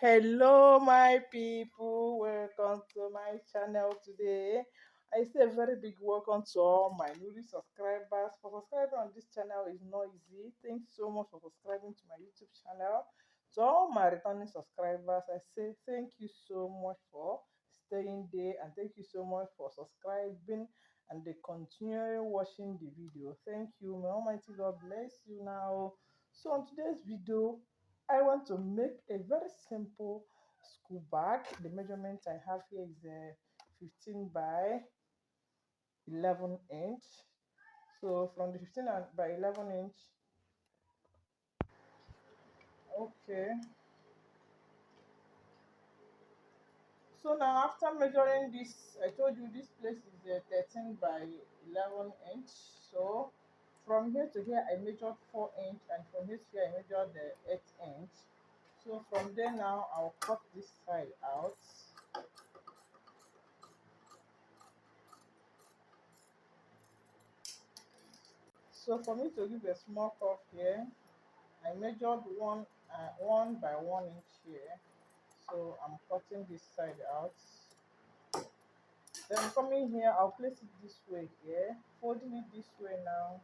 Hello, my people. Welcome to my channel today. I say a very big welcome to all my newly subscribers. For subscribing on this channel is not easy. Thanks so much for subscribing to my YouTube channel. To all my returning subscribers, I say thank you so much for staying there and thank you so much for subscribing and they continue watching the video. Thank you. May Almighty God bless you now. So on today's video, I want to make a very simple school bag. The measurement I have here is 15 by 11 inch. So from the 15 by 11 inch, okay. So now after measuring this, I told you this place is 13 by 11 inch. So from here to here, I measured 4 inch, and from here to here, I measured the 8 inch. So from there now, I'll cut this side out. So for me to give a small curve here, I measured 1 by 1 inch here. So I'm cutting this side out. Then coming here, I'll place it this way here, folding it this way now.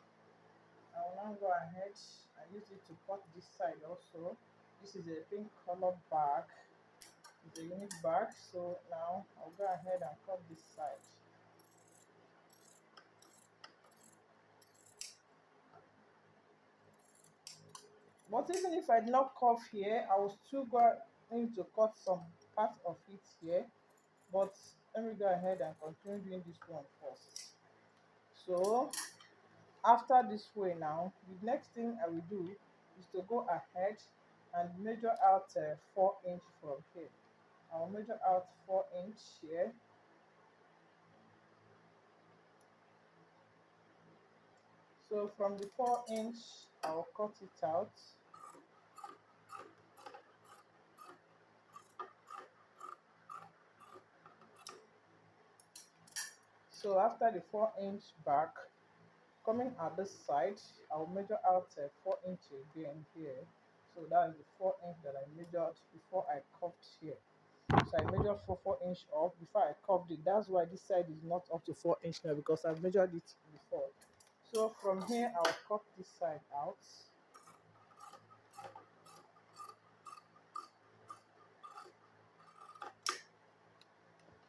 I will now go ahead and use it to cut this side also. This is a pink color bag. It's a unique bag. So now I'll go ahead and cut this side. But even if I did not curve here, I will still going to cut some part of it here. But let me go ahead and continue doing this one first. So after this way now, the next thing I will do is to go ahead and measure out 4 inch from here. I'll measure out 4 inch here. So from the 4 inch, I'll cut it out. So after the 4 inch back, coming at this side, I'll measure out 4 inch again here. So that is the 4 inch that I measured before I curved here. So I measured for 4 inch off before I curved it. That's why this side is not up to 4 inch now, because I've measured it before. So from here, I'll cut this side out.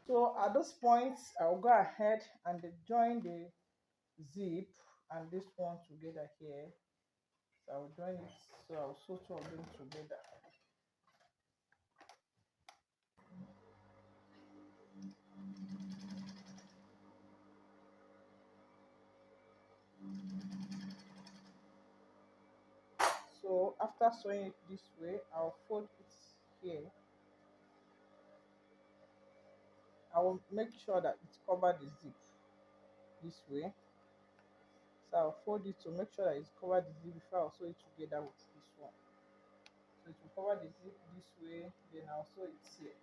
So at this point, I'll go ahead and join the zip and this one together here. So I'll join it. So I'll sew two of them together. So after sewing it this way, I'll fold it here. I will make sure that it covers the zip this way. So I'll fold it to make sure that it's covered the zip before I'll sew it together with this one. So it will cover the zip this way, then I'll sew it here.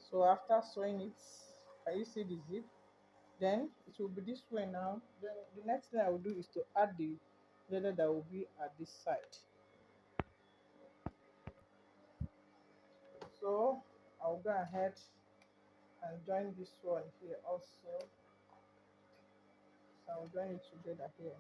So after sewing it, can you see the zip? Then it will be this way now. Then the next thing I will do is to add the leather that will be at this side. So I'll go ahead and join this one here also. So I'll join it together here.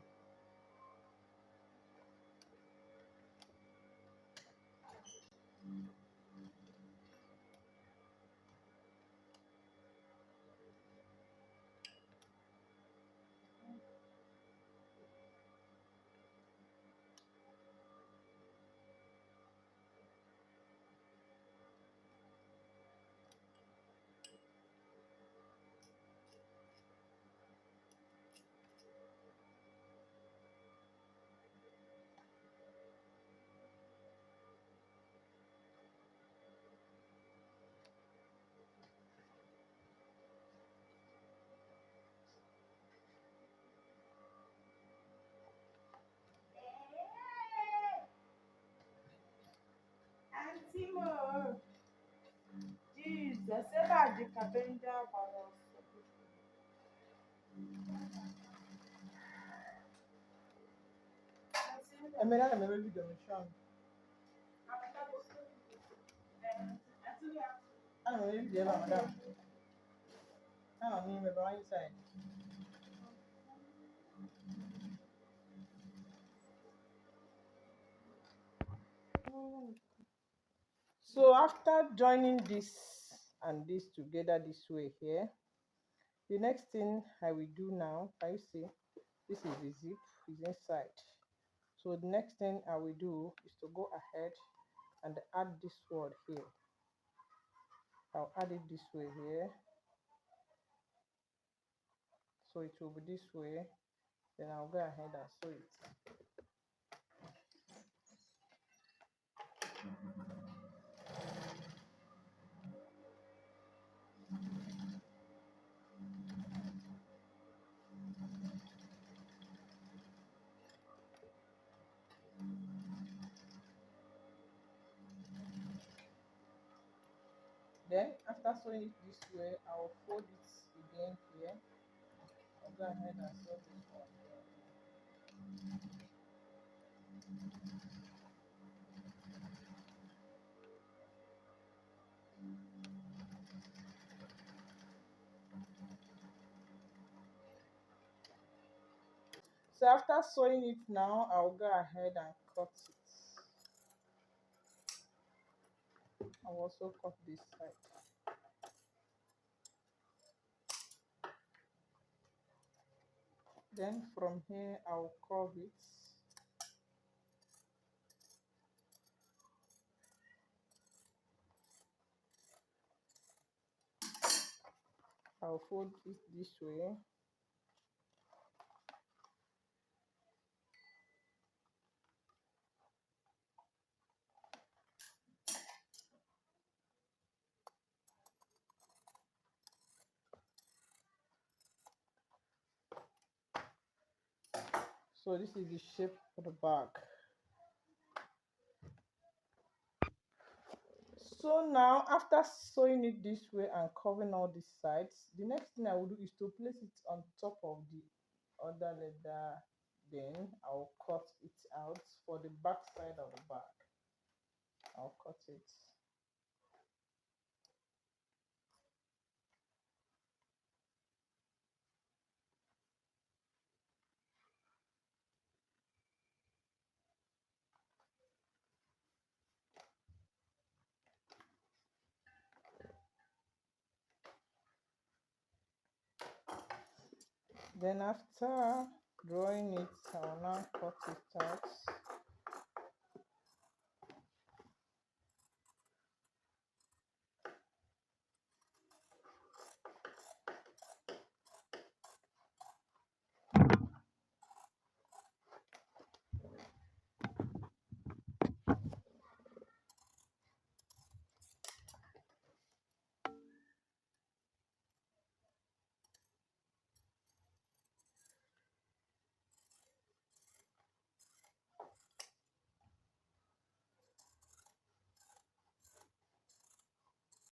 Timo, Jesus, é lá de cabenga para é melhor a minha vida no chão. Ah, não, ele deu lá, madame. Ah, não, me vai inside. So after joining this and this together this way here, the next thing I will do now, can you see? This is the zip, is inside. So the next thing I will do is to go ahead and add this word here. I'll add it this way here. So it will be this way. Then I'll go ahead and sew it. Then after sewing it this way, I'll fold it again here. I'll go ahead and sew this one here. So after sewing it now, I'll go ahead and cut it. I'll also cut this side. Then from here, I'll curve it. I'll fold it this way. So this is the shape for the bag. So now after sewing it this way and covering all these sides, the next thing I will do is to place it on top of the other leather. Then I'll cut it out for the back side of the bag. I'll cut it. Then after drawing it, I'll now cut it out.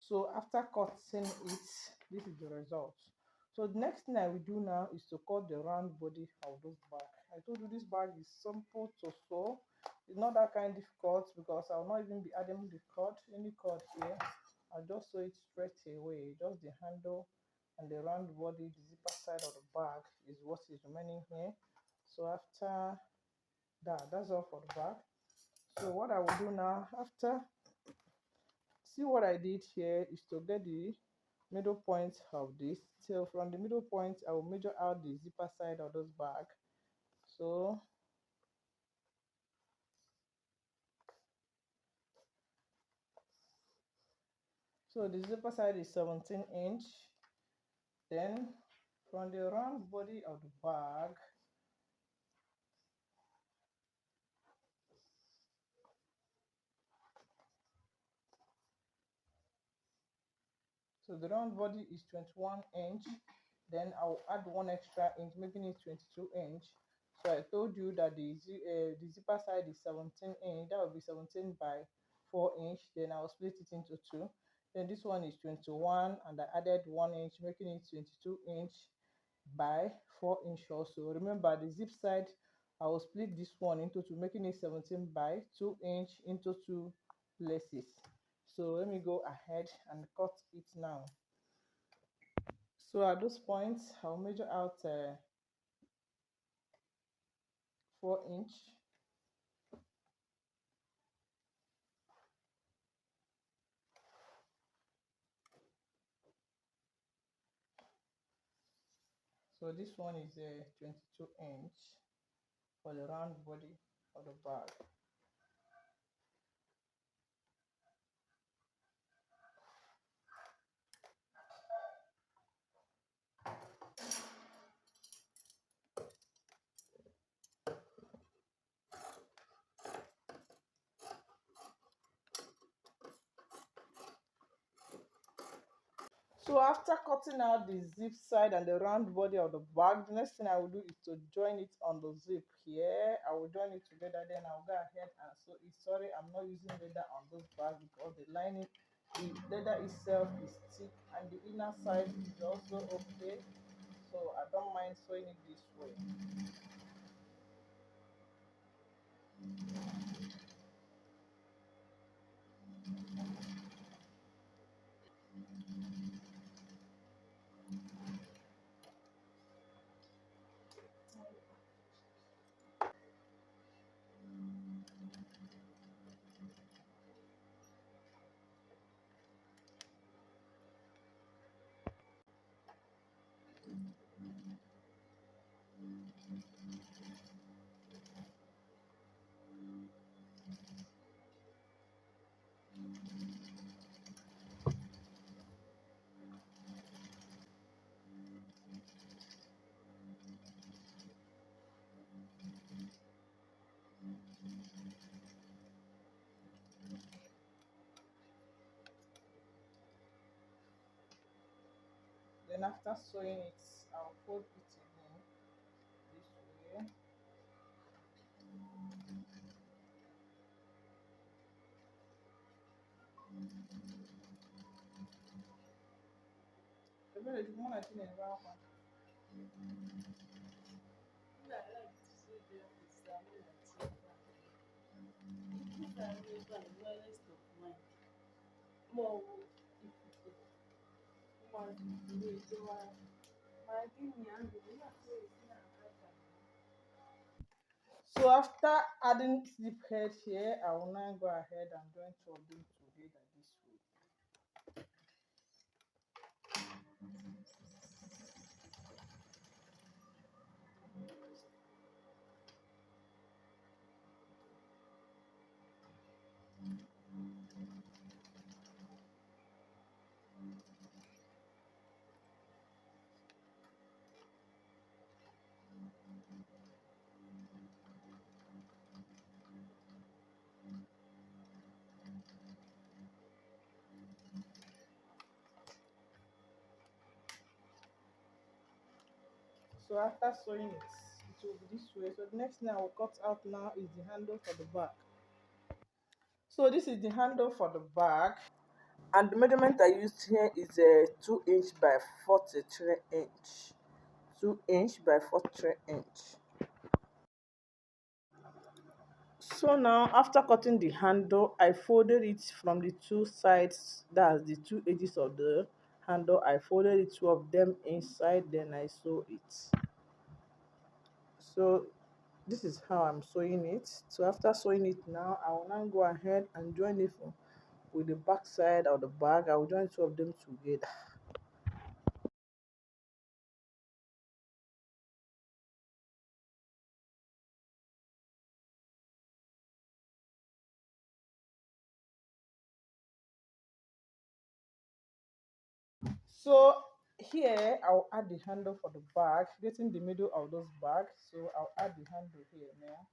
So after cutting it, this is the result. So the next thing I will do now is to cut the round body of this bag. I told you this bag is simple to sew. It's not that kind of difficult because I'll not even be adding the cord, any cord here. I'll just sew it straight away. Just the handle and the round body, the zipper side of the bag is what is remaining here. So after that, that's all for the bag. So what I will do now, after, see what I did here is to get the middle point of this. So from the middle point, I will measure out the zipper side of this bag. So the zipper side is 17 inch. Then from the round body of the bag, so the round body is 21 inch. Then I'll add one extra inch, making it 22 inch. So I told you that the zipper side is 17 inch. That will be 17 by 4 inch, then I'll split it into two. Then this one is 21 and I added 1 inch, making it 22 inch by 4 inch also. Remember the zip side, I will split this one into two, making it 17 by 2 inch into two places. So let me go ahead and cut it now. So at those points, I'll measure out 4 inch. So this one is a 22 inch for the round body of the bag. So after cutting out the zip side and the round body of the bag, the next thing I will do is to join it on the zip here. I will join it together, then I'll go ahead and sew it. Sorry, I'm not using leather on this bag because the lining, the leather itself is thick and the inner side is also okay. So I don't mind sewing it this way. Then after sewing it, I'll fold it again this way. Ebere, you want to So after adding zip head here, I will now go ahead and join two of them together this way. So after sewing it will be this way. So the next thing I will cut out now is the handle for the back. So this is the handle for the back, and the measurement I used here is a 2 inch by 43 inch. 2 inch by 43 inch. So now after cutting the handle, I folded it from the two sides, that's the two edges of the handle. I folded it, two of them inside, then I sew it. So this is how I'm sewing it. So after sewing it now, I will now go ahead and join it with the back side of the bag. I will join two of them together. So here I'll add the handle for the bag, getting the middle of those bags. So I'll add the handle here now.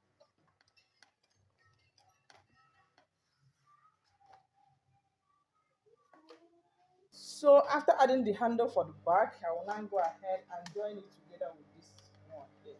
So after adding the handle for the bag, I will now go ahead and join it together with this one here.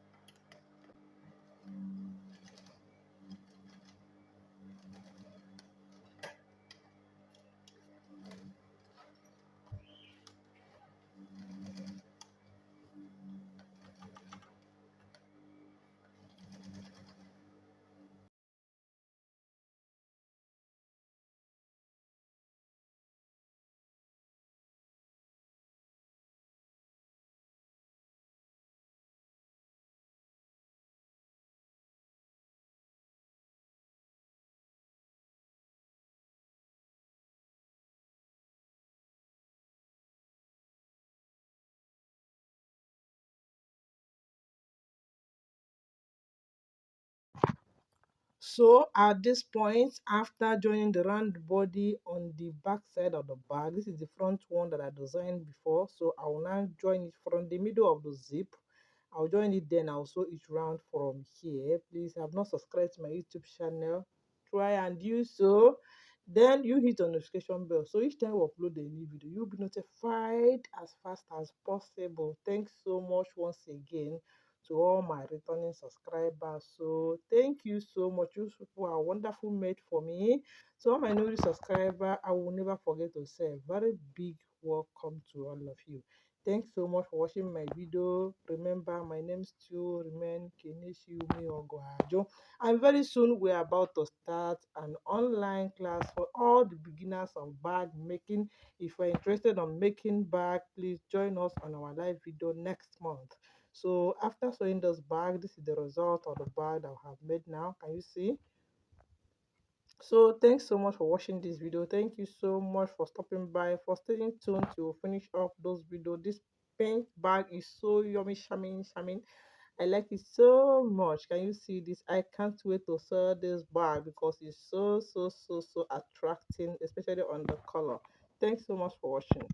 So at this point, after joining the round body on the back side of the bag, this is the front one that I designed before. So I will now join it from the middle of the zip. I'll join it, then I'll sew each round from here. Please have not subscribed to my YouTube channel, try and do so. Then you hit the notification bell, so each time we upload a new video, you'll be notified as fast as possible. Thanks so much once again to all my returning subscribers. So thank you so much. You people are wonderful made for me. So all my new subscriber, I will never forget to say a very big welcome to all of you. Thanks so much for watching my video. Remember, my name still remain Kenichi Umi Ogohajo. And very soon we're about to start an online class for all the beginners of bag making. If you're interested on making bag, please join us on our live video next month. So after sewing this bag, this is the result of the bag that I have made now. Can you see? So thanks so much for watching this video. Thank you so much for stopping by, for staying tuned to finish up those videos. This paint bag is so yummy, shamin. I like it so much. Can you see this? I can't wait to sell this bag because it's so attracting, especially on the color. Thanks so much for watching.